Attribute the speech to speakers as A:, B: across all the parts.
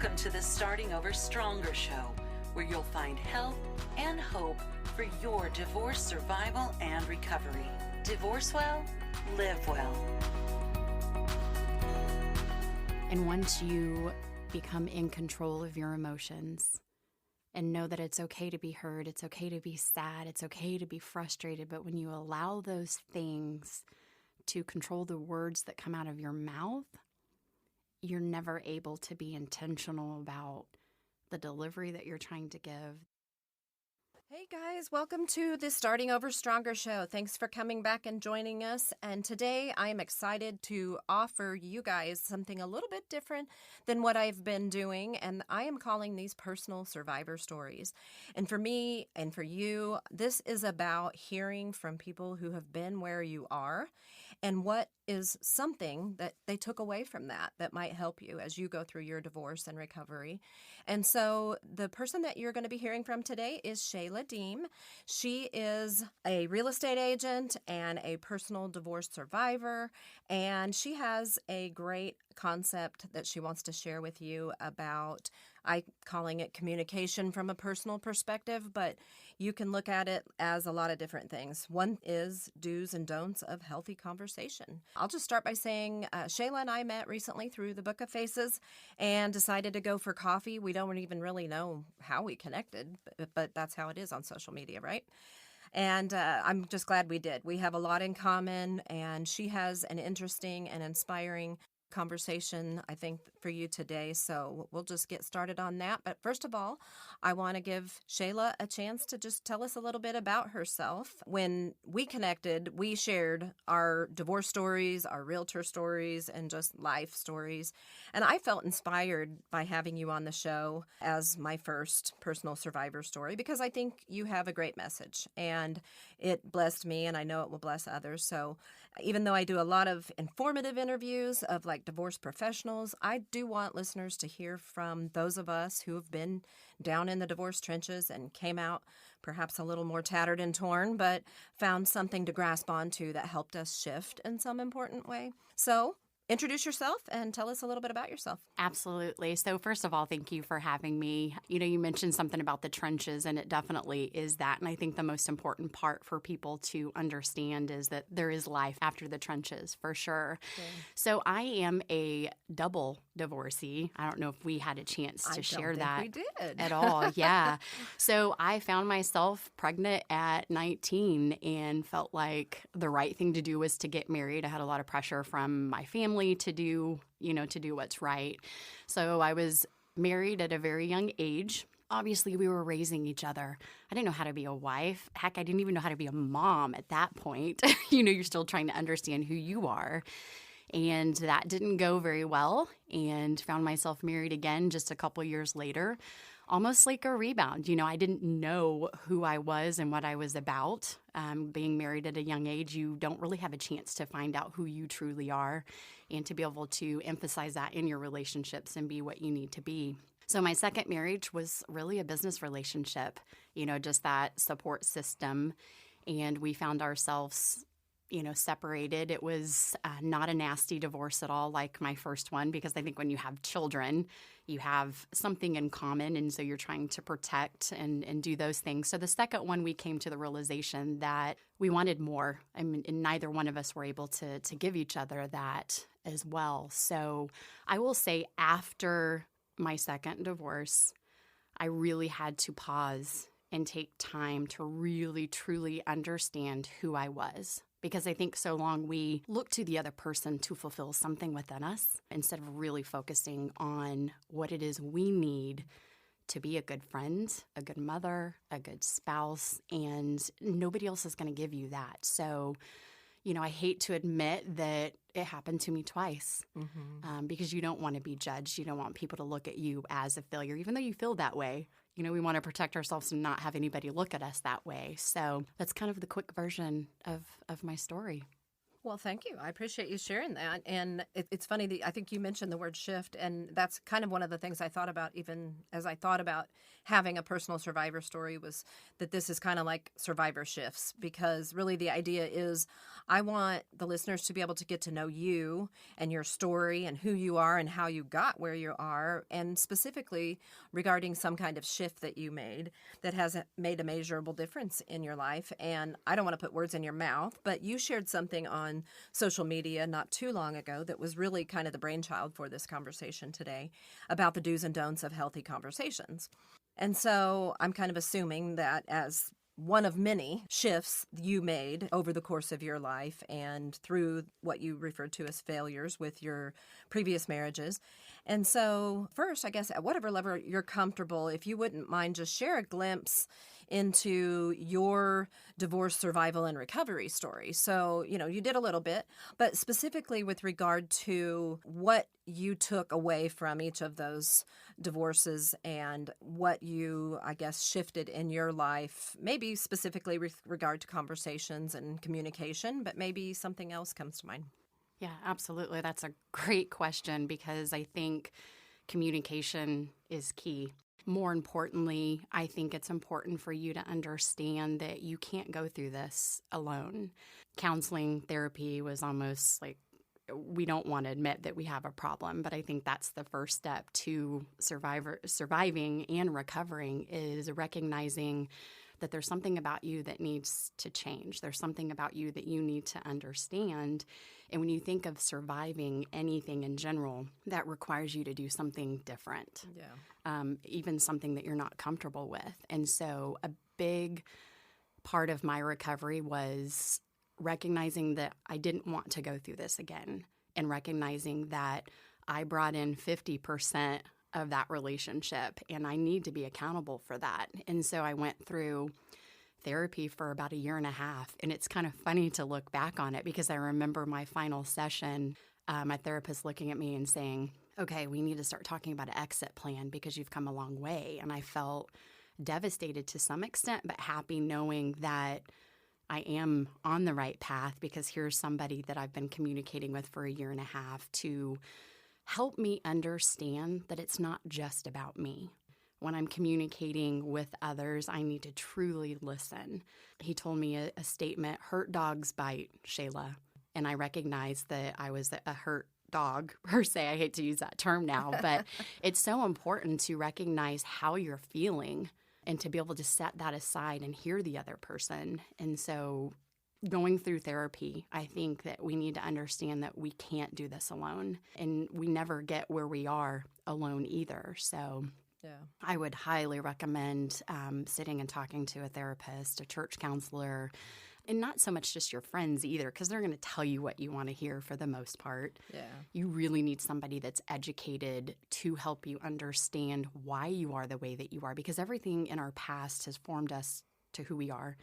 A: Welcome to the Starting Over Stronger show, where you'll find help and hope for your divorce survival and recovery. Divorce well, live well.
B: And once you become in control of your emotions and know that it's okay to be hurt, it's okay to be sad, it's okay to be frustrated, but when you allow those things to control the words that come out of your mouth, you're never able to be intentional about the delivery that you're trying to give.
C: Hey guys, welcome to the Starting Over Stronger show. Thanks for coming back and joining us. And today I am excited to offer you guys something a little bit different than what I've been doing. And I am calling these personal survivor stories. And for me and for you, this is about hearing from people who have been where you are and what is something that they took away from that might help you as you go through your divorce and recovery. And so the person that you're going to be hearing from today is Shayla Deam. She is a real estate agent and a personal divorce survivor, and she has a great concept that she wants to share with you about, I calling it communication from a personal perspective, but you can look at it as a lot of different things. One is do's and don'ts of healthy conversation. I'll just start by saying Shayla and I met recently through the Book of Faces and decided to go for coffee. We don't even really know how we connected, but that's how it is on social media, right? And I'm just glad we did. We have a lot in common, and she has an interesting and inspiring conversation, I think, for you today. So we'll just get started on that. But first of all, I want to give Shayla a chance to just tell us a little bit about herself. When we connected, we shared our divorce stories, our realtor stories, and just life stories. And I felt inspired by having you on the show as my first personal survivor story because I think you have a great message and it blessed me, and I know it will bless others. So even though I do a lot of informative interviews of like divorce professionals, I do want listeners to hear from those of us who have been down in the divorce trenches and came out perhaps a little more tattered and torn, but found something to grasp onto that helped us shift in some important way. So introduce yourself and tell us a little bit about yourself.
B: Absolutely. So first of all, thank you for having me. You mentioned something about the trenches, and it definitely is that. And I think the most important part for people to understand is that there is life after the trenches, for sure. Okay. So I am a double divorcee. I don't know if we had a chance to share that
C: we did.
B: At all. Yeah. So I found myself pregnant at 19 and felt like the right thing to do was to get married. I had a lot of pressure from my family to do what's right. So I was married at a very young age. Obviously, we were raising each other. I didn't know how to be a wife. Heck, I didn't even know how to be a mom at that point. You're still trying to understand who you are. And that didn't go very well, and found myself married again just a couple years later, almost like a rebound. I didn't know who I was and what I was about. Being married at a young age, you don't really have a chance to find out who you truly are and to be able to emphasize that in your relationships and be what you need to be. So my second marriage was really a business relationship, just that support system. And we found ourselves separated. It was not a nasty divorce at all like my first one, because I think when you have children, you have something in common, and so you're trying to protect and do those things. So the second one, we came to the realization that we wanted more. And neither one of us were able to give each other that as well. So I will say after my second divorce, I really had to pause and take time to really, truly understand who I was. Because I think so long we look to the other person to fulfill something within us instead of really focusing on what it is we need to be a good friend, a good mother, a good spouse, and nobody else is going to give you that. So, I hate to admit that it happened to me twice because you don't want to be judged. You don't want people to look at you as a failure, even though you feel that way. We want to protect ourselves and not have anybody look at us that way. So that's kind of the quick version of my story.
C: Well, thank you. I appreciate you sharing that. And it's funny that I think you mentioned the word shift, and that's kind of one of the things I thought about even as I thought about having a personal survivor story, was that this is kind of like survivor shifts, because really the idea is I want the listeners to be able to get to know you and your story and who you are and how you got where you are, and specifically regarding some kind of shift that you made that has made a measurable difference in your life. And I don't want to put words in your mouth, but you shared something on social media not too long ago that was really kind of the brainchild for this conversation today, about the do's and don'ts of healthy conversations. And so I'm kind of assuming that as one of many shifts you made over the course of your life and through what you referred to as failures with your previous marriages. And so first, I guess at whatever level you're comfortable, if you wouldn't mind, just share a glimpse into your divorce survival and recovery story. So, you did a little bit, but specifically with regard to what you took away from each of those divorces and what you, I guess, shifted in your life, maybe specifically with regard to conversations and communication, but maybe something else comes to mind.
B: Yeah, absolutely. That's a great question, because I think communication is key. More importantly, I think it's important for you to understand that you can't go through this alone. Counseling, therapy was almost like, we don't want to admit that we have a problem, but I think that's the first step to surviving and recovering, is recognizing that there's something about you that needs to change. There's something about you that you need to understand. And when you think of surviving anything in general, that requires you to do something different, even something that you're not comfortable with. And so a big part of my recovery was recognizing that I didn't want to go through this again, and recognizing that I brought in 50% of that relationship, and I need to be accountable for that. And so I went through therapy for about 1.5 years, and it's kind of funny to look back on it, because I remember my final session, my therapist looking at me and saying, okay, we need to start talking about an exit plan because you've come a long way. And I felt devastated to some extent, but happy knowing that I am on the right path, because here's somebody that I've been communicating with for 1.5 years to help me understand that it's not just about me. When I'm communicating with others, I need to truly listen. He told me a statement, hurt dogs bite, Shayla. And I recognized that I was a hurt dog, per se. I hate to use that term now, but it's so important to recognize how you're feeling and to be able to set that aside and hear the other person. And so going through therapy, I think that we need to understand that we can't do this alone, and we never get where we are alone either. So I would highly recommend sitting and talking to a therapist, a church counselor, and not so much just your friends either, because they're going to tell you what you want to hear for the most part. You really need somebody that's educated to help you understand why you are the way that you are, because everything in our past has formed us to who we are,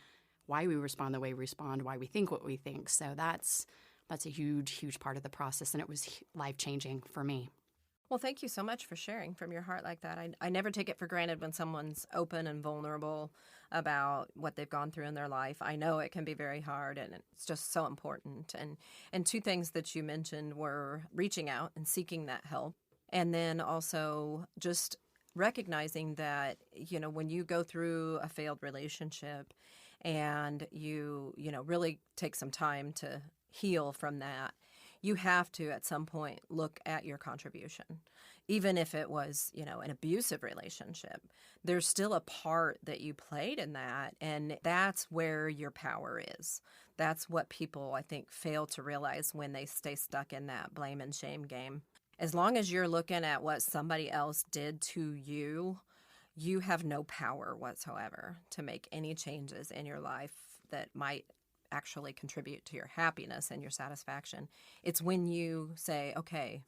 B: why we respond the way we respond, why we think what we think. So that's a huge, huge part of the process, and it was life-changing for me.
C: Well, thank you so much for sharing from your heart like that. I never take it for granted when someone's open and vulnerable about what they've gone through in their life. I know it can be very hard, and it's just so important. And two things that you mentioned were reaching out and seeking that help, and then also just recognizing that, when you go through a failed relationship and you really take some time to heal from that, you have to, at some point, look at your contribution. Even if it was, an abusive relationship, there's still a part that you played in that, and that's where your power is. That's what people, I think, fail to realize when they stay stuck in that blame and shame game. As long as you're looking at what somebody else did to you, you have no power whatsoever to make any changes in your life that might actually contribute to your happiness and your satisfaction. It's when you say, okay,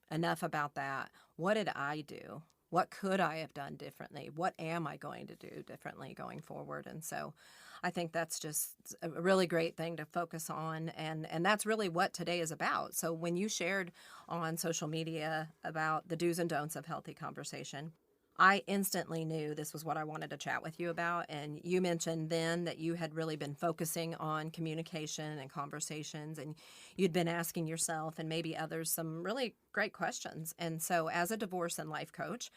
C: enough about that. What did I do? What could I have done differently? What am I going to do differently going forward? And so I think that's just a really great thing to focus on. And that's really what today is about. So when you shared on social media about the do's and don'ts of healthy conversation, I instantly knew this was what I wanted to chat with you about. And you mentioned then that you had really been focusing on communication and conversations, and you'd been asking yourself and maybe others some really great questions. And so, as a divorce and life coach,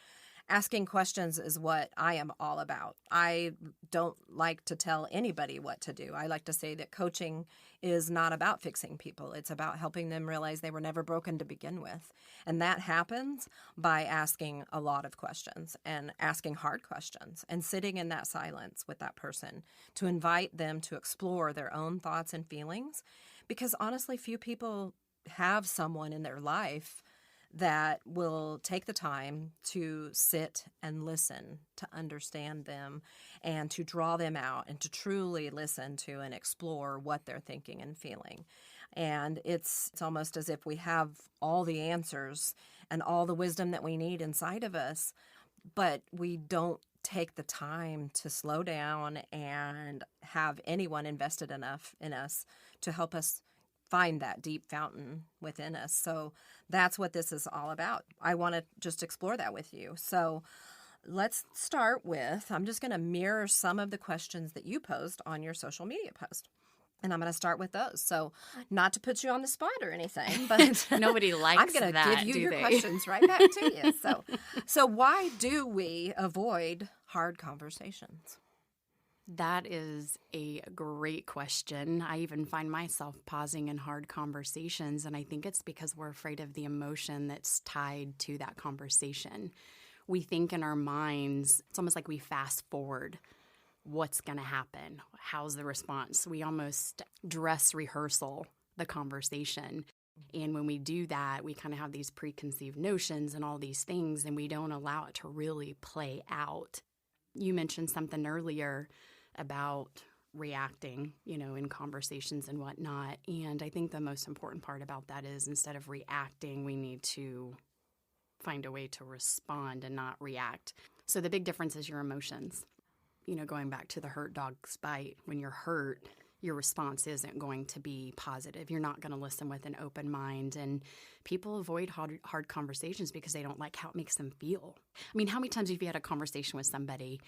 C: asking questions is what I am all about. I don't like to tell anybody what to do. I like to say that coaching is not about fixing people. It's about helping them realize they were never broken to begin with. And that happens by asking a lot of questions and asking hard questions and sitting in that silence with that person to invite them to explore their own thoughts and feelings. Because honestly, few people have someone in their life that will take the time to sit and listen, to understand them, and to draw them out and to truly listen to and explore what they're thinking and feeling. And it's almost as if we have all the answers and all the wisdom that we need inside of us, but we don't take the time to slow down and have anyone invested enough in us to help us find that deep fountain within us. So that's what this is all about. I want to just explore that with you. So let's start with, I'm just going to mirror some of the questions that you posed on your social media post. And I'm going to start with those. So not to put you on the spot or anything, but
B: nobody likes
C: I'm going to give you your questions right back to you. So why do we avoid hard conversations?
B: That is a great question. I even find myself pausing in hard conversations, and I think it's because we're afraid of the emotion that's tied to that conversation. We think in our minds, it's almost like we fast forward what's going to happen. How's the response? We almost dress rehearsal the conversation. And when we do that, we kind of have these preconceived notions and all these things, and we don't allow it to really play out. You mentioned something earlier about reacting, in conversations and whatnot. And I think the most important part about that is instead of reacting, we need to find a way to respond and not react. So the big difference is your emotions. Going back to the hurt dog's bite, when you're hurt, your response isn't going to be positive. You're not going to listen with an open mind. And people avoid hard conversations because they don't like how it makes them feel. I mean, how many times have you had a conversation with somebody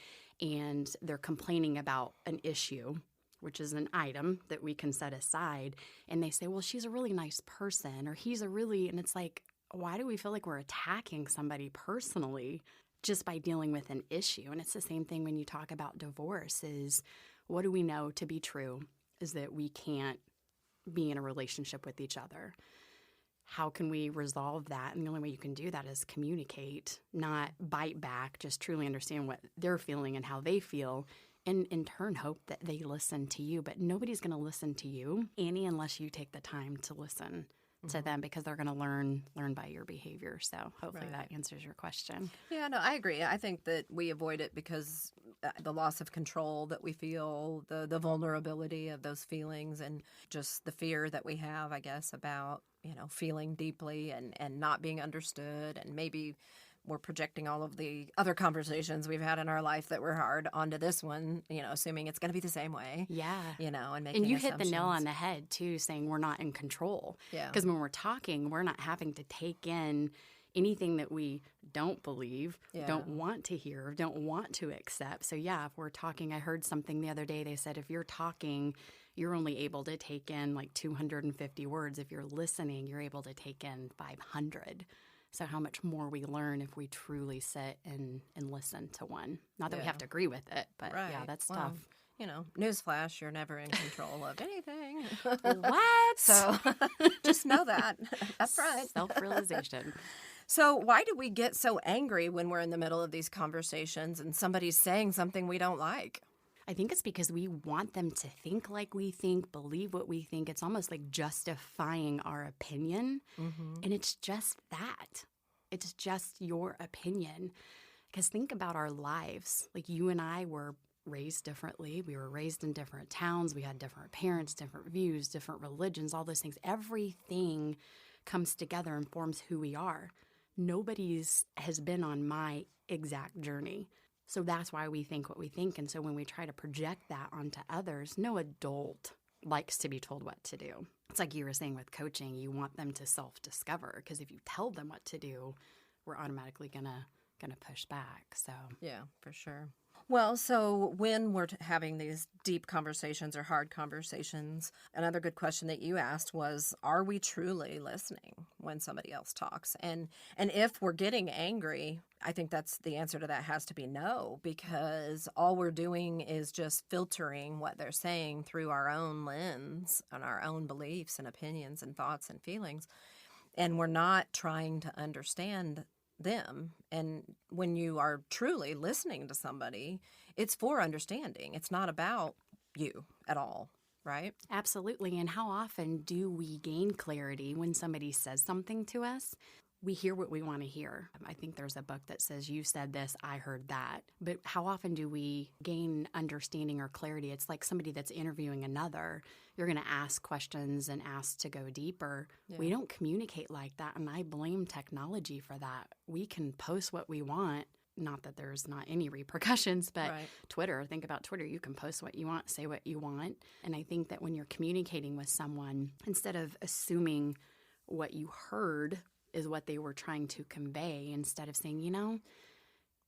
B: and they're complaining about an issue, which is an item that we can set aside, and they say, well, she's a really nice person, or and it's like, why do we feel like we're attacking somebody personally just by dealing with an issue? And it's the same thing when you talk about divorce is, what do we know to be true is that we can't be in a relationship with each other. How can we resolve that? And the only way you can do that is communicate, not bite back, just truly understand what they're feeling and how they feel, and in turn hope that they listen to you. But nobody's going to listen to you, Annie, unless you take the time to listen to them, because they're going to learn by your behavior. So hopefully that answers your question.
C: Yeah, no, I agree. I think that we avoid it because the loss of control that we feel, the vulnerability of those feelings, and just the fear that we have, I guess, about, feeling deeply and not being understood. And maybe we're projecting all of the other conversations we've had in our life that were hard onto this one, assuming it's going to be the same way.
B: Yeah.
C: And making
B: And you
C: assumptions.
B: hit the nail on the head, too, saying we're not in control.
C: Yeah.
B: Because when we're talking, we're not having to take in anything that we don't believe, don't want to hear, don't want to accept. So, yeah, if we're talking, I heard something the other day. They said if you're talking, you're only able to take in like 250 words. If you're listening, you're able to take in 500. So how much more we learn if we truly sit and listen to one. Not that we have to agree with it, but yeah, that's tough.
C: Newsflash, you're never in control of anything.
B: What?
C: So just know that. That's right.
B: Self-realization.
C: So why do we get so angry when we're in the middle of these conversations and somebody's saying something we don't like?
B: I think it's because we want them to think like we think, believe what we think. It's almost like justifying our opinion. And it's just that. It's just your opinion. Because think about our lives. Like you and I were raised differently. We were raised in different towns. We had different parents, different views, different religions, all those things. Everything comes together and forms who we are. Nobody's has been on my exact journey. So that's why we think what we think. And so when we try to project that onto others, no adult likes to be told what to do. It's like you were saying with coaching, you want them to self-discover, because if you tell them what to do, we're automatically going to going to push back. So,
C: yeah, for sure. Well, so when we're having these deep conversations or hard conversations, another good question that you asked was, are we truly listening when somebody else talks? And if we're getting angry, I think that's the answer to that has to be no, because all we're doing is just filtering what they're saying through our own lens and our own beliefs and opinions and thoughts and feelings. And we're not trying to understand them. And when you are truly listening to somebody, it's for understanding. It's not about you at all, right?
B: absolutely. And how often do we gain clarity when somebody says something to us? We hear what we want to hear. I think there's a book that says, you said this, I heard that. But how often do we gain understanding or clarity? It's like somebody that's interviewing another. You're going to ask questions and ask to go deeper.
C: Yeah.
B: We don't communicate like that, and I blame technology for that. We can post what we want. Not that there's not any repercussions, but
C: Right.
B: Twitter, think about Twitter. You can post what you want, say what you want. And I think that when you're communicating with someone, instead of assuming what you heard is what they were trying to convey, instead of saying,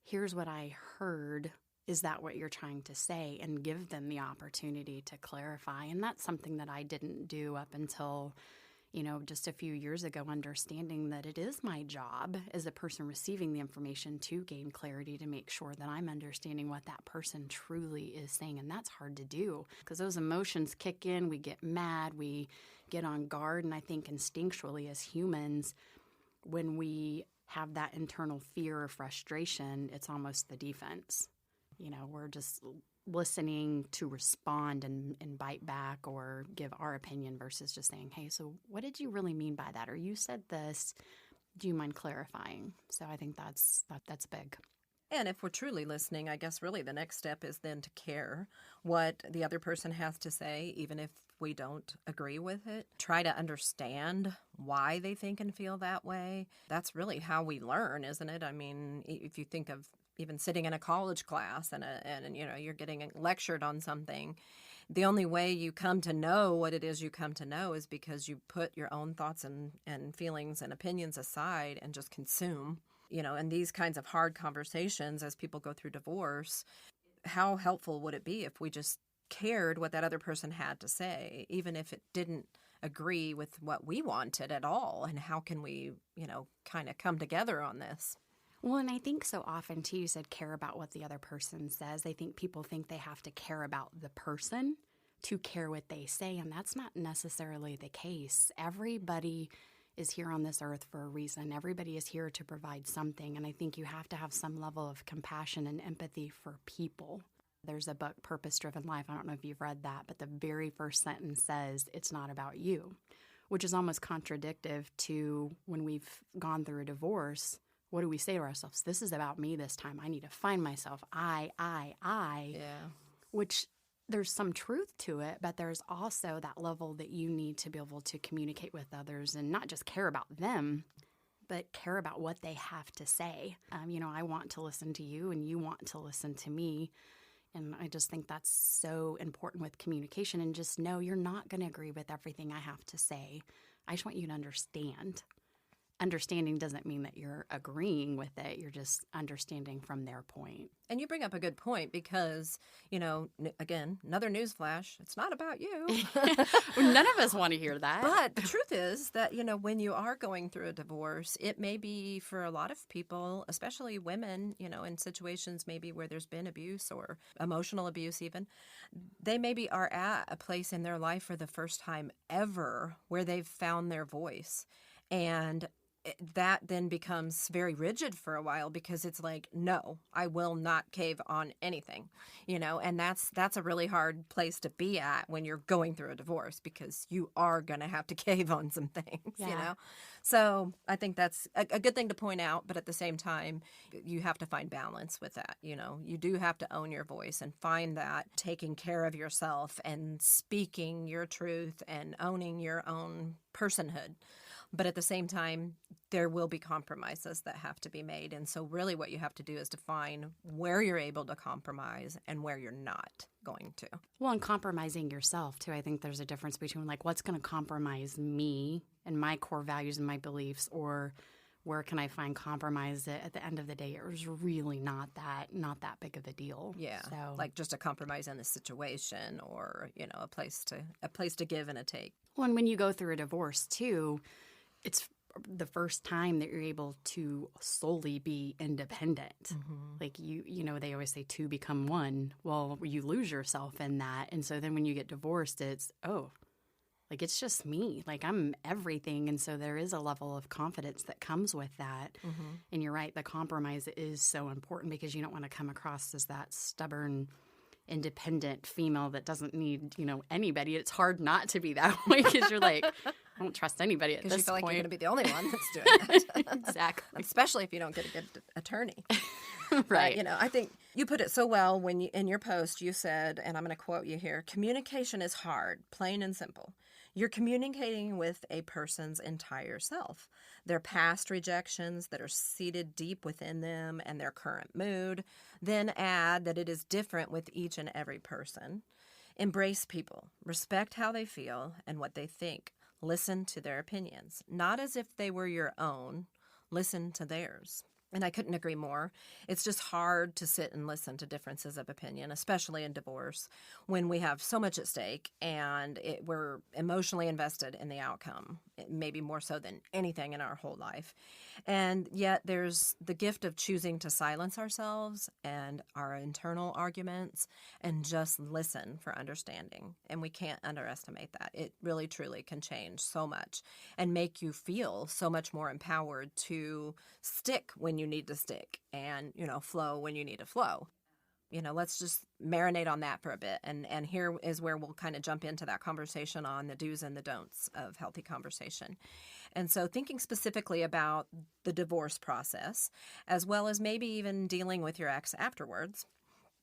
B: here's what I heard. Is that what you're trying to say? And give them the opportunity to clarify. And that's something that I didn't do up until, just a few years ago, understanding that it is my job as a person receiving the information to gain clarity, to make sure that I'm understanding what that person truly is saying. And that's hard to do because those emotions kick in. We get mad. We get on guard. And I think instinctually as humans, when we have that internal fear or frustration, it's almost the defense. We're just listening to respond and bite back or give our opinion versus just saying, hey, so what did you really mean by that? Or you said this, do you mind clarifying? So I think that's big.
C: And if we're truly listening, I guess really the next step is then to care what the other person has to say, even if we don't agree with it. Try to understand why they think and feel that way. That's really how we learn, isn't it? I mean, if you think of even sitting in a college class and you're getting lectured on something, the only way you come to know what it is you come to know is because you put your own thoughts and feelings and opinions aside and just consume. And these kinds of hard conversations as people go through divorce, how helpful would it be if we just cared what that other person had to say, even if it didn't agree with what we wanted at all? And how can we, kind of come together on this?
B: Well, and I think so often, too, you said care about what the other person says. I think people think they have to care about the person to care what they say, and that's not necessarily the case. Everybody is here on this earth for a reason. Everybody is here to provide something, and I think you have to have some level of compassion and empathy for people. There's a book, Purpose-Driven Life. I don't know if you've read that, but the very first sentence says, it's not about you, which is almost contradictory to when we've gone through a divorce. What do we say to ourselves? This is about me this time. I need to find myself. I.
C: Yeah.
B: Which there's some truth to it, but there's also that level that you need to be able to communicate with others and not just care about them, but care about what they have to say. I want to listen to you and you want to listen to me. And I just think that's so important with communication, and just know you're not going to agree with everything I have to say. I just want you to understand. Understanding doesn't mean that you're agreeing with it. You're just understanding from their point.
C: And you bring up a good point because, again, another news flash, it's not about you.
B: None of us want to hear that.
C: But the truth is that, when you are going through a divorce, it may be for a lot of people, especially women, in situations maybe where there's been abuse or emotional abuse even, they maybe are at a place in their life for the first time ever where they've found their voice. And that then becomes very rigid for a while because it's like, no, I will not cave on anything, and that's a really hard place to be at when you're going through a divorce because you are going to have to cave on some things, So I think that's a good thing to point out, but at the same time, you have to find balance with that. You do have to own your voice and find that taking care of yourself and speaking your truth and owning your own personhood. But at the same time, there will be compromises that have to be made. And so really what you have to do is define where you're able to compromise and where you're not going to.
B: Well, and compromising yourself, too. I think there's a difference between, what's going to compromise me and my core values and my beliefs, or where can I find compromise? At the end of the day, it was really not that big of a deal.
C: Yeah,
B: so,
C: like just a compromise in the situation, or a place to give and a take.
B: Well, and when you go through a divorce too, it's the first time that you're able to solely be independent.
C: Mm-hmm.
B: Like they always say two become one. Well, you lose yourself in that, and so then when you get divorced, it's it's just me. Like I'm everything, and so there is a level of confidence that comes with that.
C: Mm-hmm.
B: And you're right, the compromise is so important because you don't want to come across as that stubborn, independent female that doesn't need anybody. It's hard not to be that way because you're like, I don't trust anybody at this point.
C: Because you feel like you're going to be the only one that's doing that.
B: Exactly.
C: Especially if you don't get a good attorney.
B: Right.
C: I think you put it so well when in your post you said, and I'm going to quote you here, communication is hard, plain and simple. You're communicating with a person's entire self, their past rejections that are seated deep within them and their current mood. Then add that it is different with each and every person. Embrace people, respect how they feel and what they think. Listen to their opinions, not as if they were your own. Listen to theirs. And I couldn't agree more. It's just hard to sit and listen to differences of opinion, especially in divorce, when we have so much at stake and we're emotionally invested in the outcome, maybe more so than anything in our whole life. And yet there's the gift of choosing to silence ourselves and our internal arguments and just listen for understanding. And we can't underestimate that. It really, truly can change so much and make you feel so much more empowered to stick when you need to stick and, flow when you need to flow. Let's just marinate on that for a bit. And here is where we'll kind of jump into that conversation on the do's and the don'ts of healthy conversation. And so thinking specifically about the divorce process, as well as maybe even dealing with your ex afterwards,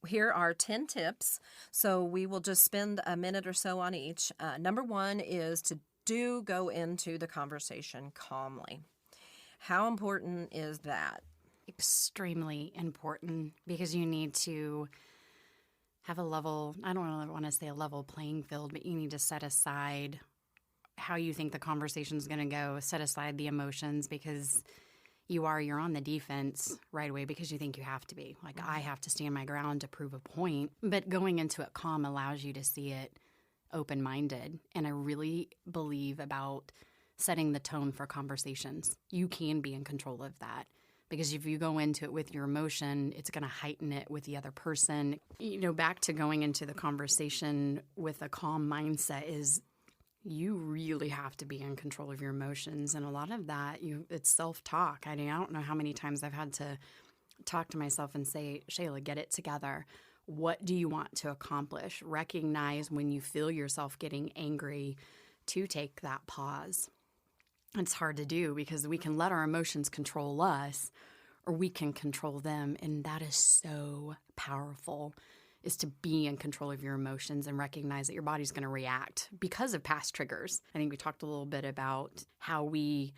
C: here are 10 tips. So we will just spend a minute or so on each. Number one is to go into the conversation calmly. How important is that?
B: Extremely important because you need to have a level, I don't want to say a level playing field, but you need to set aside how you think the conversation is going to go, set aside the emotions because you're on the defense right away because you think you have to be. Like, I have to stand my ground to prove a point. But going into it calm allows you to see it open-minded. And I really believe about setting the tone for conversations. You can be in control of that. Because if you go into it with your emotion, it's going to heighten it with the other person. Back to going into the conversation with a calm mindset is you really have to be in control of your emotions. And a lot of that, it's self-talk. I don't know how many times I've had to talk to myself and say, Shayla, get it together. What do you want to accomplish? Recognize when you feel yourself getting angry to take that pause. It's hard to do because we can let our emotions control us or we can control them. And that is so powerful, is to be in control of your emotions and recognize that your body's going to react because of past triggers. I think we talked a little bit about how we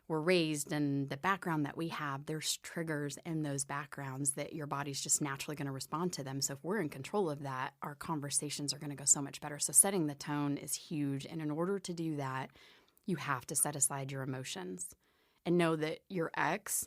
B: were raised and the background that we have. There's triggers in those backgrounds that your body's just naturally going to respond to them. So if we're in control of that, our conversations are going to go so much better. So setting the tone is huge. And in order to do that, you have to set aside your emotions and know that your ex,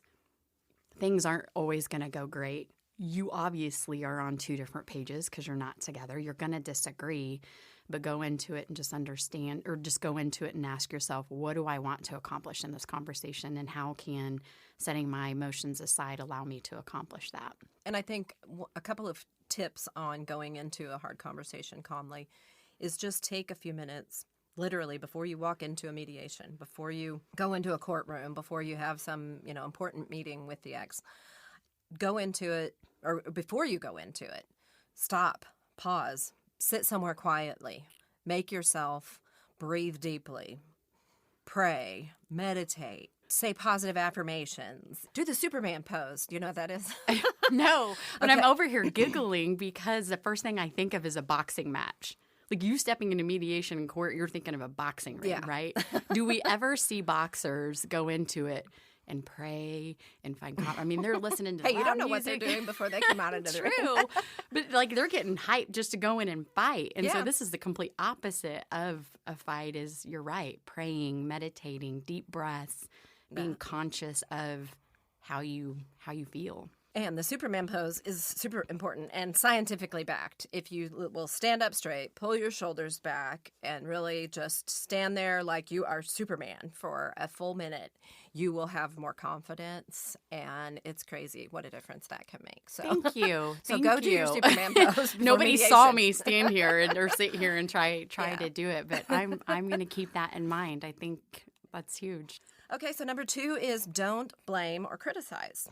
B: things aren't always going to go great. You obviously are on two different pages because you're not together. You're going to disagree, but go into it and just understand, or just go into it and ask yourself, what do I want to accomplish in this conversation, and how can setting my emotions aside allow me to accomplish that?
C: And I think a couple of tips on going into a hard conversation calmly is just take a few minutes, literally, before you walk into a mediation, before you go into a courtroom, before you have some, important meeting with the ex. Go into it, or before you go into it, stop, pause, sit somewhere quietly, make yourself breathe deeply, pray, meditate, say positive affirmations, do the Superman pose. Do you know what that is?
B: No, but
C: Okay.
B: I'm over here giggling because the first thing I think of is a boxing match. Like, you stepping into mediation in court, you're thinking of a boxing ring,
C: Yeah.
B: right? Do we ever see boxers go into it and pray and find I mean, they're listening to
C: Hey, you
B: loud
C: don't know what they're
B: music.
C: doing before they come out into the ring.
B: True. But, they're getting hyped just to go in and fight. And so
C: Yeah.
B: this is the complete opposite of a fight is, you're right, praying, meditating, deep breaths, being conscious of how you feel.
C: And the Superman pose is super important and scientifically backed. If you will stand up straight, pull your shoulders back, and really just stand there like you are Superman for a full minute, you will have more confidence. And it's crazy what a difference that can make. So
B: Thank you.
C: So go do your Superman pose.
B: Nobody saw me stand here or sit here and try to do it, but I'm going to keep that in mind. I think that's huge.
C: Okay, so number 2 is don't blame or criticize.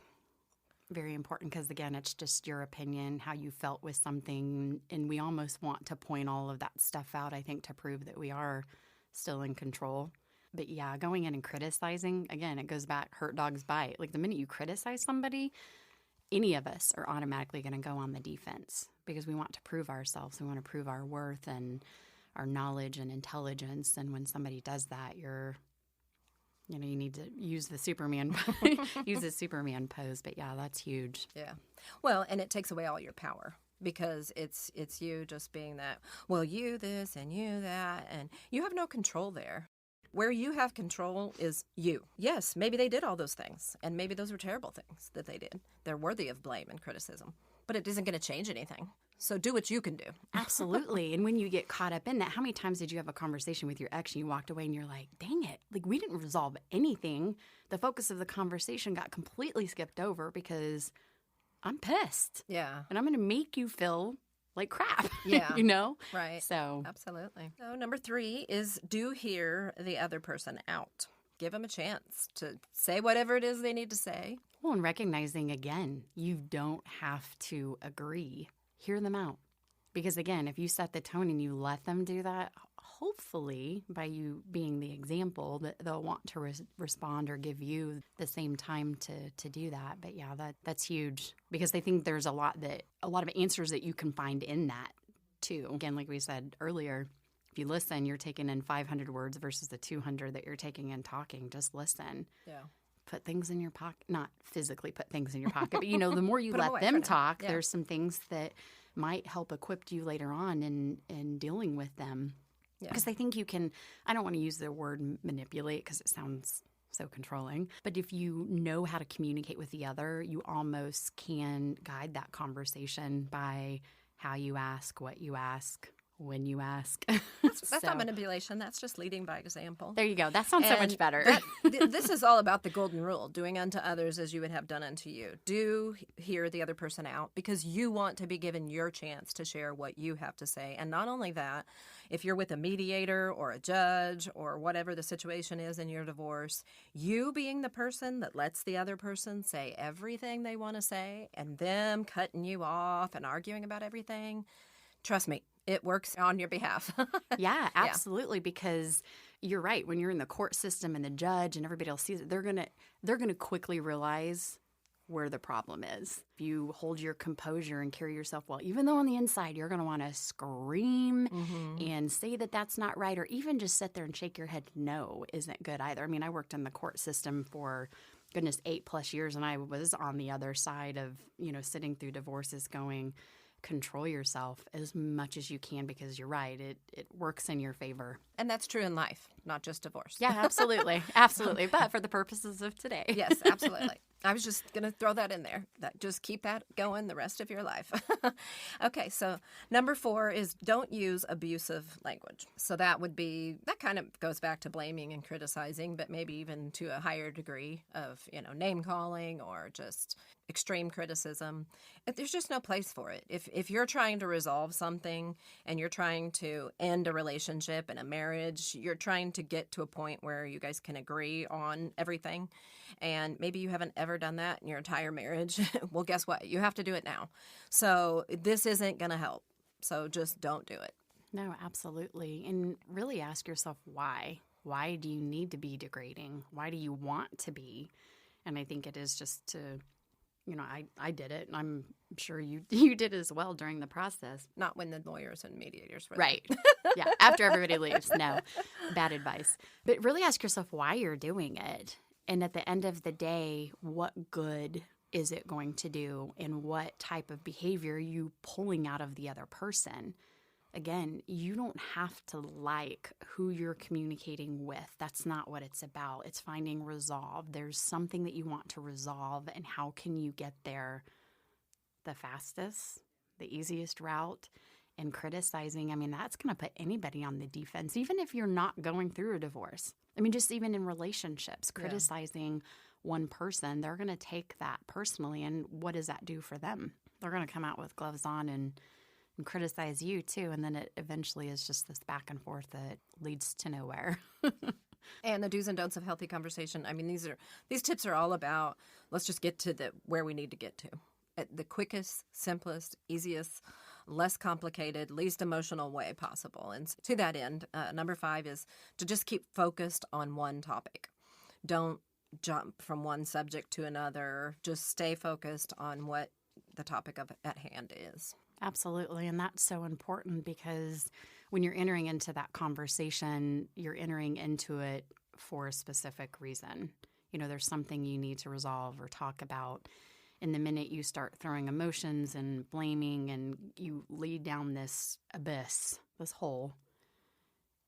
B: Very important because, again, it's just your opinion, how you felt with something, and we almost want to point all of that stuff out, I think, to prove that we are still in control. But, yeah, going in and criticizing, again, it goes back, hurt dogs bite. Like the minute you criticize somebody, any of us are automatically going to go on the defense because we want to prove ourselves. We want to prove our worth and our knowledge and intelligence. And when somebody does that, you need to use the Superman pose. But yeah, that's huge.
C: Yeah. Well, and it takes away all your power because it's you just being that, well, you this and you that, and you have no control there. Where you have control is you. Yes, maybe they did all those things, and maybe those were terrible things that they did. They're worthy of blame and criticism, but it isn't going to change anything. So do what you can do.
B: Absolutely. And when you get caught up in that, how many times did you have a conversation with your ex and you walked away and you're like, dang it, like we didn't resolve anything. The focus of the conversation got completely skipped over because I'm pissed.
C: Yeah.
B: And I'm going to make you feel like crap.
C: Yeah.
B: Right. So
C: absolutely. So number 3 is do hear the other person out. Give them a chance to say whatever it is they need to say.
B: Well, and recognizing, again, you don't have to agree. Hear them out. Because, again, if you set the tone and you let them do that, hopefully, by you being the example, that they'll want to respond or give you the same time to do that. But, yeah, that's huge because they think there's a lot of answers that you can find in that, too. Again, like we said earlier, if you listen, you're taking in 500 words versus the 200 that you're taking in talking. Just listen.
C: Yeah.
B: Put things in your pocket, not physically put things in your pocket, but, the more you let them talk, there's some things that might help equip you later on in dealing with them. Because I think you can, I don't want to use the word manipulate because it sounds so controlling, but if you know how to communicate with the other, you almost can guide that conversation by how you ask, what you ask, when you ask.
C: That's not manipulation. That's just leading by example.
B: There you go. That sounds so much better.
C: This is all about the golden rule, doing unto others as you would have done unto you. Do hear the other person out because you want to be given your chance to share what you have to say. And not only that, if you're with a mediator or a judge or whatever the situation is in your divorce, you being the person that lets the other person say everything they want to say and them cutting you off and arguing about everything, trust me, it works on your behalf.
B: Yeah, absolutely. Because you're right. When you're in the court system and the judge and everybody else sees it, they're gonna quickly realize where the problem is. If you hold your composure and carry yourself well, even though on the inside you're gonna want to scream and say that that's not right, or even just sit there and shake your head no isn't good either. I mean, I worked in the court system for 8+ years, and I was on the other side of sitting through divorces going, control yourself as much as you can because you're right. It works in your favor.
C: And that's true in life, not just divorce.
B: Yeah, absolutely. Absolutely. But for the purposes of today.
C: Yes, absolutely. I was just going to throw that in there. Just keep that going the rest of your life. Okay, so number 4 is don't use abusive language. So that kind of goes back to blaming and criticizing, but maybe even to a higher degree of, name calling or just extreme criticism. There's just no place for it. If you're trying to resolve something and you're trying to end a relationship and a marriage, you're trying to get to a point where you guys can agree on everything. And maybe you haven't ever done that in your entire marriage. Well, guess what? You have to do it now. So this isn't going to help. So just don't do it.
B: No, absolutely. And really ask yourself why. Why do you need to be degrading? Why do you want to be? And I think it is just to, I did it. And I'm sure you did as well during the process.
C: Not when the lawyers and mediators were
B: right. Yeah, after everybody leaves. No, bad advice. But really ask yourself why you're doing it. And at the end of the day, what good is it going to do and what type of behavior are you pulling out of the other person? Again, you don't have to like who you're communicating with. That's not what it's about. It's finding resolve. There's something that you want to resolve, and how can you get there the fastest, the easiest route? And criticizing, I mean, that's going to put anybody on the defense, even if you're not going through a divorce. I mean, just even in relationships, criticizing one person, they're going to take that personally. And what does that do for them? They're going to come out with gloves on and criticize you too. And then it eventually is just this back and forth that leads to nowhere.
C: And the do's and don'ts of healthy conversation. I mean, these tips are all about, let's just get to where we need to get to. At the quickest, simplest, easiest, less complicated, least emotional way possible. And to that end, number 5 is to just keep focused on one topic. Don't jump from one subject to another. Just stay focused on what the topic at hand is.
B: Absolutely. And that's so important, because when you're entering into that conversation, you're entering into it for a specific reason. You know, there's something you need to resolve or talk about. And the minute you start throwing emotions and blaming, and you lead down this abyss, this hole,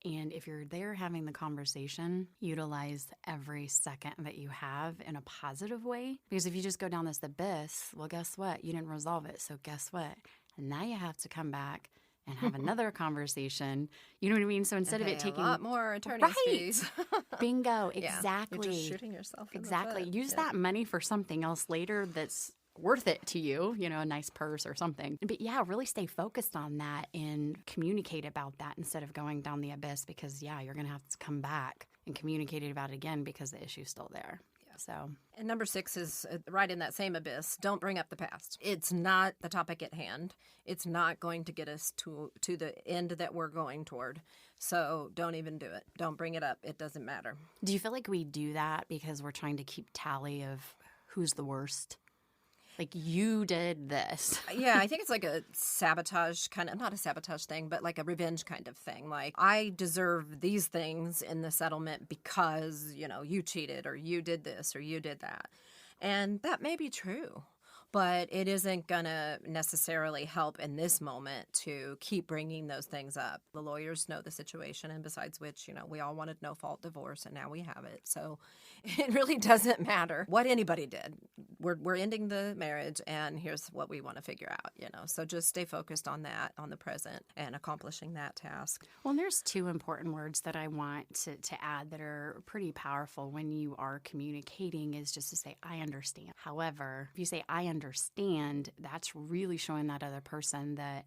B: and if you're there having the conversation, utilize every second that you have in a positive way. Because if you just go down this abyss, well, guess what? You didn't resolve it. So guess what? And now you have to come back and have another conversation. You know what I mean? So instead of it taking
C: a lot more attorney's fees.
B: Bingo, exactly.
C: You're just shooting yourself in
B: exactly.
C: the foot.
B: Use that money for something else later that's worth it to you, you know, a nice purse or something. But yeah, really stay focused on that and communicate about that instead of going down the abyss, because you're going to have to come back and communicate about it again because the issue's still there. So,
C: and number 6 is right in that same abyss. Don't bring up the past. It's not the topic at hand. It's not going to get us to the end that we're going toward. So don't even do it. Don't bring it up. It doesn't matter.
B: Do you feel like we do that because we're trying to keep tally of who's the worst? Like, you did this.
C: Yeah, I think it's like a sabotage kind of, not a sabotage thing, but like a revenge kind of thing. Like, I deserve these things in the settlement because, you know, you cheated or you did this or you did that. And that may be true, but it isn't going to necessarily help in this moment to keep bringing those things up. The lawyers know the situation, and besides which, you know, we all wanted no-fault divorce, and now we have it. So it really doesn't matter what anybody did. We're ending the marriage, and here's what we want to figure out, you know. So just stay focused on that, on the present, and accomplishing that task.
B: Well, and there's 2 important words that I want to add that are pretty powerful when you are communicating, is just to say, I understand. However, if you say, I understand, that's really showing that other person that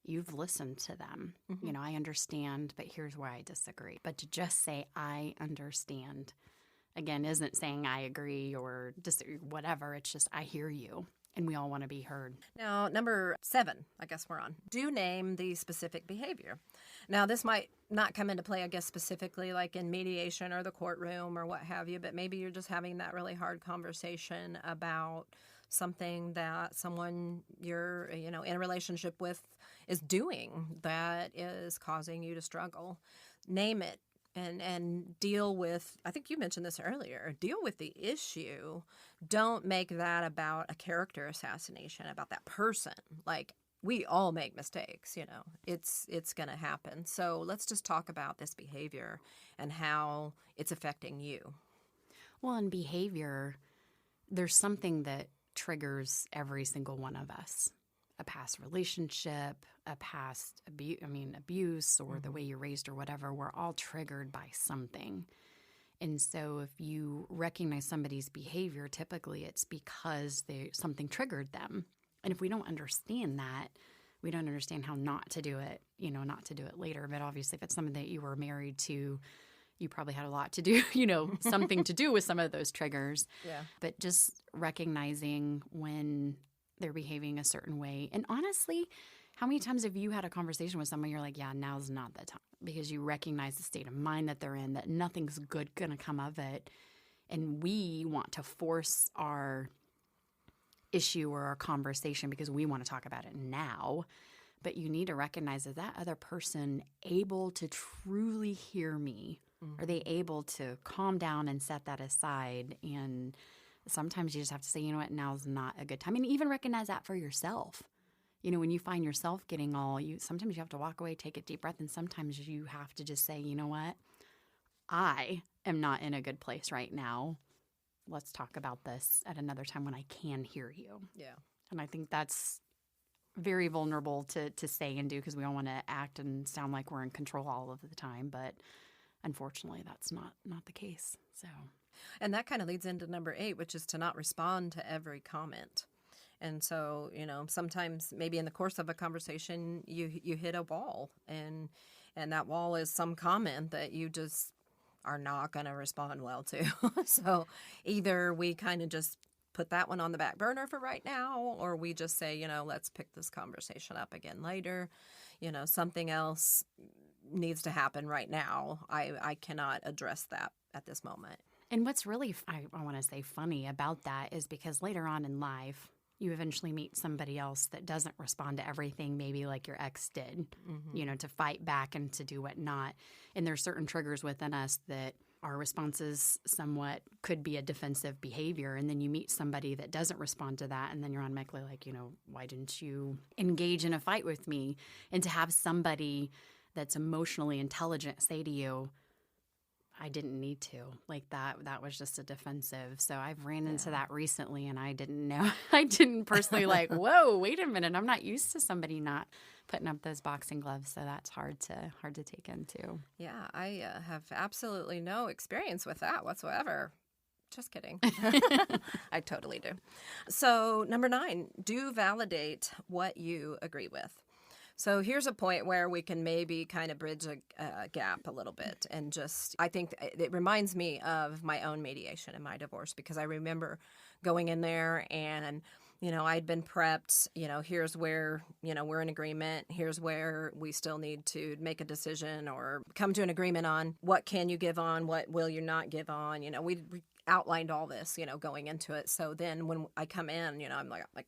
B: you've listened to them. Mm-hmm. You know, I understand, but here's where I disagree. But to just say, I understand, again, isn't saying I agree or disagree, whatever. It's just, I hear you. And we all want to be heard.
C: Now, number 7, I guess we're on. Do name the specific behavior. Now, this might not come into play, I guess, specifically like in mediation or the courtroom or what have you, but maybe you're just having that really hard conversation about something that someone you're, you know, in a relationship with is doing that is causing you to struggle. Name it. And deal with, I think you mentioned this earlier, deal with the issue. Don't make that about a character assassination, about that person. Like, we all make mistakes, you know. It's going to happen. So let's just talk about this behavior and how it's affecting you.
B: Well, in behavior, there's something that triggers every single one of us. A past relationship, a past abuse, or the way you're raised or whatever. We're all triggered by something. And so if you recognize somebody's behavior, typically it's because something triggered them. And if we don't understand that, we don't understand how not to do it, you know, not to do it later. But obviously if it's something that you were married to, you probably had a lot to do, you know, something to do with some of those triggers.
C: Yeah.
B: But just recognizing when they're behaving a certain way. And honestly, how many times have you had a conversation with someone, you're like, yeah, now's not the time, because you recognize the state of mind that they're in, that nothing's good going to come of it. And we want to force our issue or our conversation because we want to talk about it now. But you need to recognize, is that other person able to truly hear me? Mm-hmm. Are they able to calm down and set that aside? And sometimes you just have to say, you know what, now's not a good time. And even recognize that for yourself. when you find yourself getting sometimes you have to walk away, take a deep breath, and sometimes you have to just say, you know what? I am not in a good place right now. Let's talk about this at another time when I can hear you.
C: Yeah.
B: And I think that's very vulnerable to say and do, because we all want to act and sound like we're in control all of the time. But unfortunately, that's not the case. So,
C: and that kind of leads into number 8, which is to not respond to every comment. And so, sometimes maybe in the course of a conversation, you hit a wall, and that wall is some comment that you just are not going to respond well to. So either we kind of just put that one on the back burner for right now, or we just say, let's pick this conversation up again later. Something else needs to happen right now. I cannot address that at this moment.
B: And what's really, I want to say, funny about that is because later on in life, you eventually meet somebody else that doesn't respond to everything, maybe like your ex did, to fight back and to do whatnot. And there's certain triggers within us that our responses somewhat could be a defensive behavior. And then you meet somebody that doesn't respond to that. And then you're automatically like, why didn't you engage in a fight with me? And to have somebody that's emotionally intelligent say to you, I didn't need to. Like that was just a defensive. So I've ran into that recently, and I didn't know. I didn't personally whoa, wait a minute. I'm not used to somebody not putting up those boxing gloves. So that's hard to take into.
C: Yeah, I have absolutely no experience with that whatsoever. Just kidding. I totally do. So number 9, do validate what you agree with. So here's a point where we can maybe kind of bridge a gap a little bit, and I think it reminds me of my own mediation in my divorce, because I remember going in there and, I'd been prepped, here's where, we're in agreement. Here's where we still need to make a decision or come to an agreement on what can you give on, what will you not give on. We outlined all this, going into it. So then when I come in, I'm like,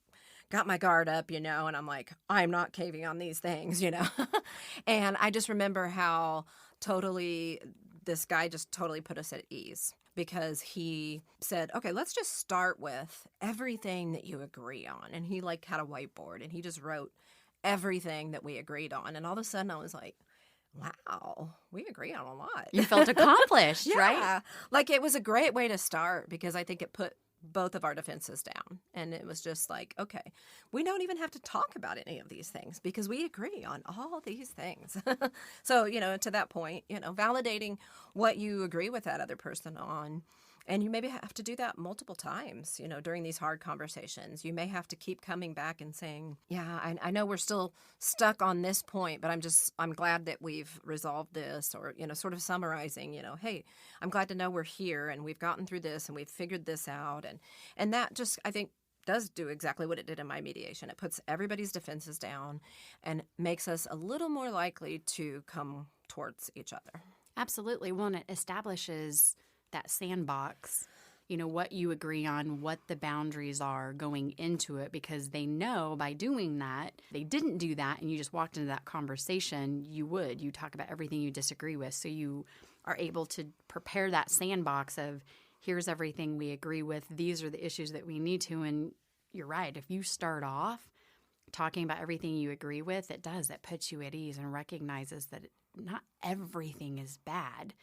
C: got my guard up, and I'm like, I'm not caving on these things, And I just remember how this guy just totally put us at ease, because he said, okay, let's just start with everything that you agree on. And he had a whiteboard, and he just wrote everything that we agreed on. And all of a sudden I was like, wow, we agree on a lot.
B: You felt accomplished,
C: yeah.
B: right?
C: It was a great way to start, because I think it put both of our defenses down. And it was just like, okay, we don't even have to talk about any of these things, because we agree on all these things. So, to that point, validating what you agree with that other person on. And you maybe have to do that multiple times, during these hard conversations. You may have to keep coming back and saying, yeah, I know we're still stuck on this point, but I'm glad that we've resolved this, or, sort of summarizing, hey, I'm glad to know we're here and we've gotten through this and we've figured this out. And that just, I think, does do exactly what it did in my mediation. It puts everybody's defenses down and makes us a little more likely to come towards each other.
B: Absolutely. Well, and it establishes that sandbox, what you agree on, what the boundaries are going into it, because they know by doing that, they didn't do that, and you just walked into that conversation, you talk about everything you disagree with. So you are able to prepare that sandbox of, here's everything we agree with, these are the issues that we need to. And you're right, if you start off talking about everything you agree with, it puts you at ease and recognizes that not everything is bad.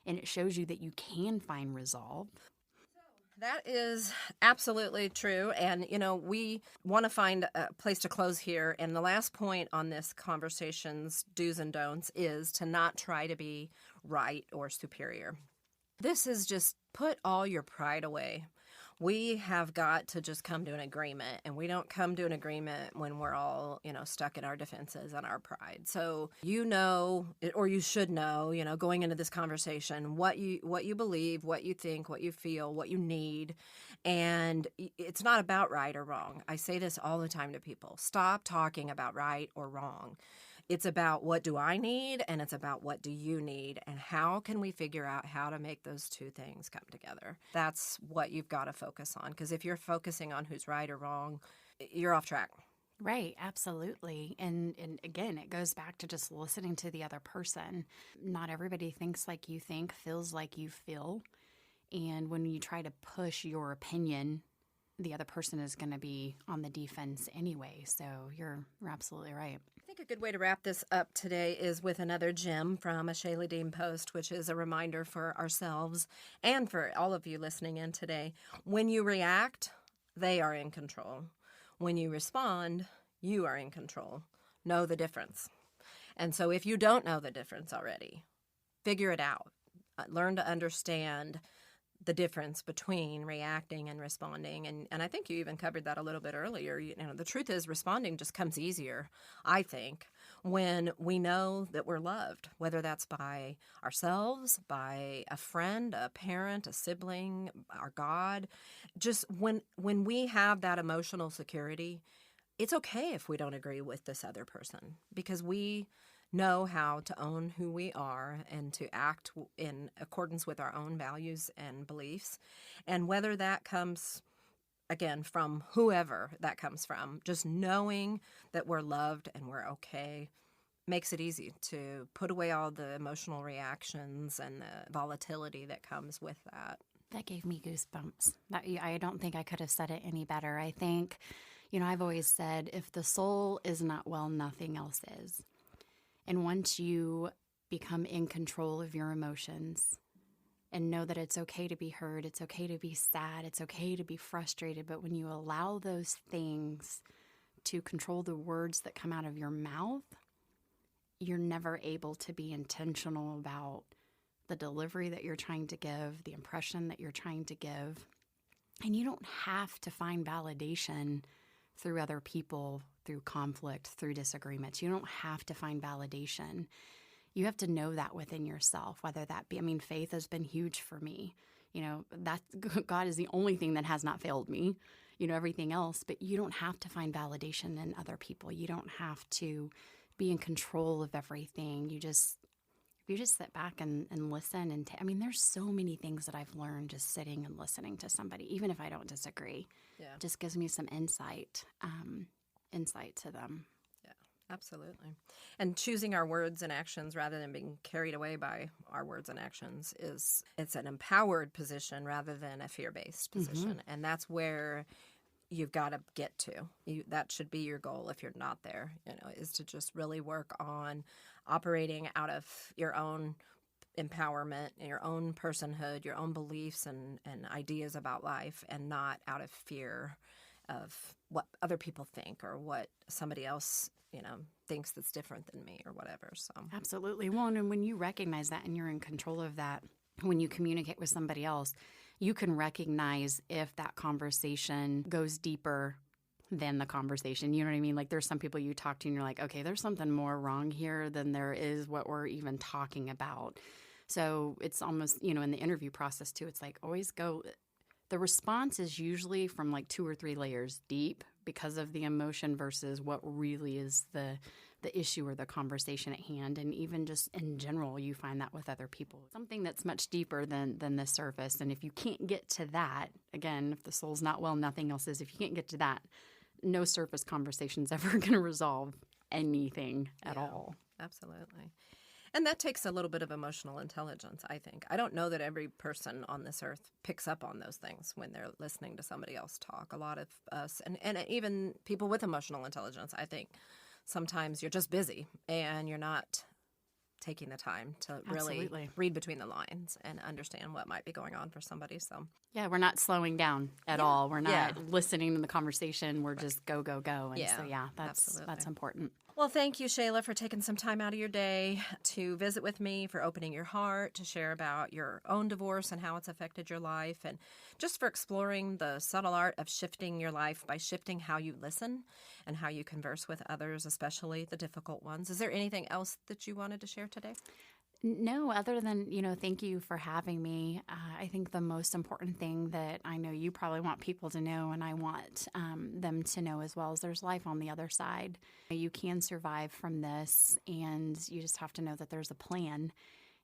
B: And it shows you that you can find resolve.
C: That is absolutely true. And, we want to find a place to close here. And the last point on this conversation's do's and don'ts is to not try to be right or superior. This is just put all your pride away. We have got to just come to an agreement, and we don't come to an agreement when we're all, stuck in our defenses and our pride. So, or you should know, going into this conversation, what you believe, what you think, what you feel, what you need. And it's not about right or wrong. I say this all the time to people. Stop talking about right or wrong. It's about what do I need, and it's about what do you need, and how can we figure out how to make those two things come together. That's what you've got to focus on, because if you're focusing on who's right or wrong, you're off track.
B: Right, absolutely. And again, it goes back to just listening to the other person. Not everybody thinks like you think, feels like you feel. And when you try to push your opinion the other person is going to be on the defense anyway. So you're absolutely right.
C: I think a good way to wrap this up today is with another gem from a Shayla Deam post, which is a reminder for ourselves and for all of you listening in today. When you react, they are in control. When you respond, you are in control. Know the difference. And so if you don't know the difference already, figure it out. Learn to understand the difference between reacting and responding. And I think you even covered that a little bit earlier. The truth is responding just comes easier, I think, when we know that we're loved, whether that's by ourselves, by a friend, a parent, a sibling, our God. Just when we have that emotional security, it's okay if we don't agree with this other person, because we know how to own who we are and to act in accordance with our own values and beliefs. And whether that comes, again, from whoever that comes from, just knowing that we're loved and we're okay makes it easy to put away all the emotional reactions and the volatility that comes with that.
B: That gave me goosebumps. I don't think I could have said it any better. I think, I've always said, if the soul is not well, nothing else is. And once you become in control of your emotions and know that it's okay to be hurt, it's okay to be sad, it's okay to be frustrated, but when you allow those things to control the words that come out of your mouth, you're never able to be intentional about the delivery that you're trying to give, the impression that you're trying to give. And you don't have to find validation through other people, through conflict, through disagreements. You don't have to find validation. You have to know that within yourself, whether that be, faith has been huge for me. That God is the only thing that has not failed me, everything else, but you don't have to find validation in other people. You don't have to be in control of everything. You just sit back and listen. And there's so many things that I've learned just sitting and listening to somebody, even if I don't disagree. Yeah. It just gives me some insight to them.
C: Yeah, absolutely. And choosing our words and actions rather than being carried away by our words and actions it's an empowered position rather than a fear-based position. Mm-hmm. And that's where you've got to get to. That should be your goal if you're not there, is to just really work on operating out of your own empowerment, your own personhood, your own beliefs and ideas about life, and not out of fear of what other people think or what somebody else, thinks that's different than me or whatever. So
B: absolutely. Well, and when you recognize that and you're in control of that, when you communicate with somebody else, you can recognize if that conversation goes deeper than the conversation. You know what I mean? Like there's some people you talk to and you're like, okay, there's something more wrong here than there is what we're even talking about. So it's almost, in the interview process too, it's like always go. The response is usually from like 2 or 3 layers deep because of the emotion versus what really is the issue or the conversation at hand. And even just in general, you find that with other people. Something that's much deeper than the surface. And if you can't get to that, again, if the soul's not well, nothing else is. If you can't get to that, no surface conversation's ever going to resolve anything at all.
C: Absolutely. And that takes a little bit of emotional intelligence, I think. I don't know that every person on this earth picks up on those things when they're listening to somebody else talk. A lot of us, and even people with emotional intelligence, I think sometimes you're just busy and you're not taking the time to really read between the lines and understand what might be going on for somebody. So
B: yeah, we're not slowing down at all. We're not listening to the conversation. We're just go, go, go. And so that's important.
C: Well, thank you, Shayla, for taking some time out of your day to visit with me, for opening your heart, to share about your own divorce and how it's affected your life, and just for exploring the subtle art of shifting your life by shifting how you listen and how you converse with others, especially the difficult ones. Is there anything else that you wanted to share today?
B: No, other than, thank you for having me. I think the most important thing that I know you probably want people to know, and I want them to know as well, is there's life on the other side. You can survive from this, and you just have to know that there's a plan.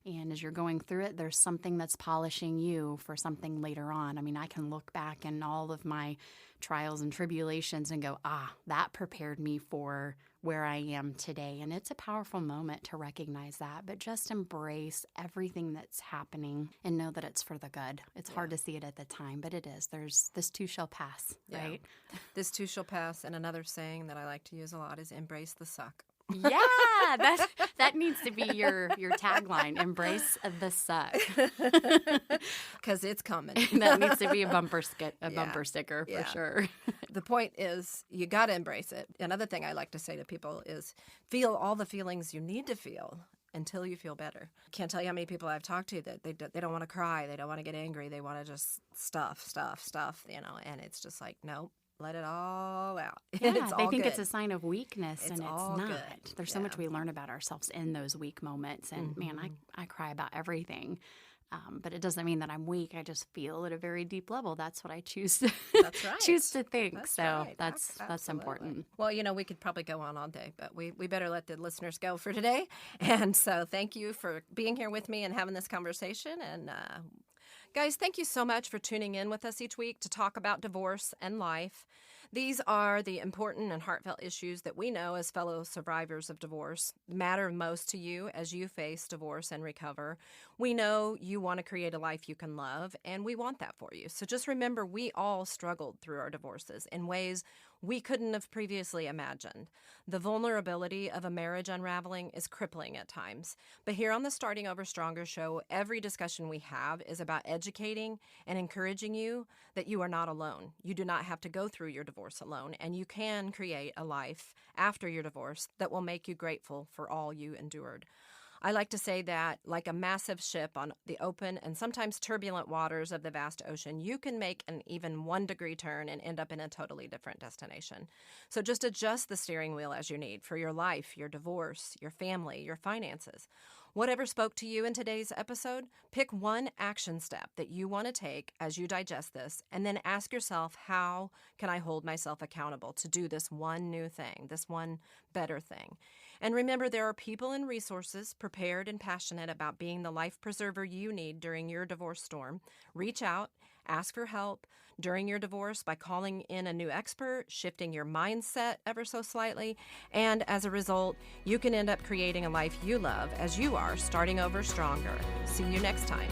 B: And as you're going through it, there's something that's polishing you for something later on. I mean, I can look back in all of my trials and tribulations and go, that prepared me for where I am today. And it's a powerful moment to recognize that, but just embrace everything that's happening and know that it's for the good. It's hard to see it at the time, but it is. This too shall pass, right?
C: This too shall pass. And another saying that I like to use a lot is embrace the suck.
B: Yeah, that needs to be your tagline. Embrace the suck.
C: Because it's coming.
B: That needs to be a bumper sticker for sure.
C: The point is you got to embrace it. Another thing I like to say to people is feel all the feelings you need to feel until you feel better. Can't tell you how many people I've talked to that they don't want to cry. They don't want to get angry. They want to just stuff, and it's just like, nope. Let it all out.
B: Yeah,
C: it's all
B: they think
C: good.
B: it's a sign of weakness, and it's
C: all
B: not.
C: Good.
B: There's so much we learn about ourselves in those weak moments. And man, I cry about everything. But it doesn't mean that I'm weak. I just feel at a very deep level. That's what I choose to
C: That's right.
B: choose to think.
C: That's
B: so
C: right.
B: that's important.
C: Well, we could probably go on all day, but we better let the listeners go for today. And so thank you for being here with me and having this conversation. And guys, thank you so much for tuning in with us each week to talk about divorce and life. These are the important and heartfelt issues that we know as fellow survivors of divorce matter most to you as you face divorce and recover. We know you want to create a life you can love, and we want that for you. So just remember, we all struggled through our divorces in ways we couldn't have previously imagined. The vulnerability of a marriage unraveling is crippling at times. But here on the Starting Over Stronger show, every discussion we have is about educating and encouraging you that you are not alone. You do not have to go through your divorce alone, and you can create a life after your divorce that will make you grateful for all you endured. I like to say that, like a massive ship on the open and sometimes turbulent waters of the vast ocean, you can make an even 1-degree turn and end up in a totally different destination. So just adjust the steering wheel as you need for your life, your divorce, your family, your finances. Whatever spoke to you in today's episode, pick one action step that you want to take as you digest this, and then ask yourself, how can I hold myself accountable to do this one new thing, this one better thing? And remember, there are people and resources prepared and passionate about being the life preserver you need during your divorce storm. Reach out, ask for help during your divorce by calling in a new expert, shifting your mindset ever so slightly, and as a result, you can end up creating a life you love as you are starting over stronger. See you next time.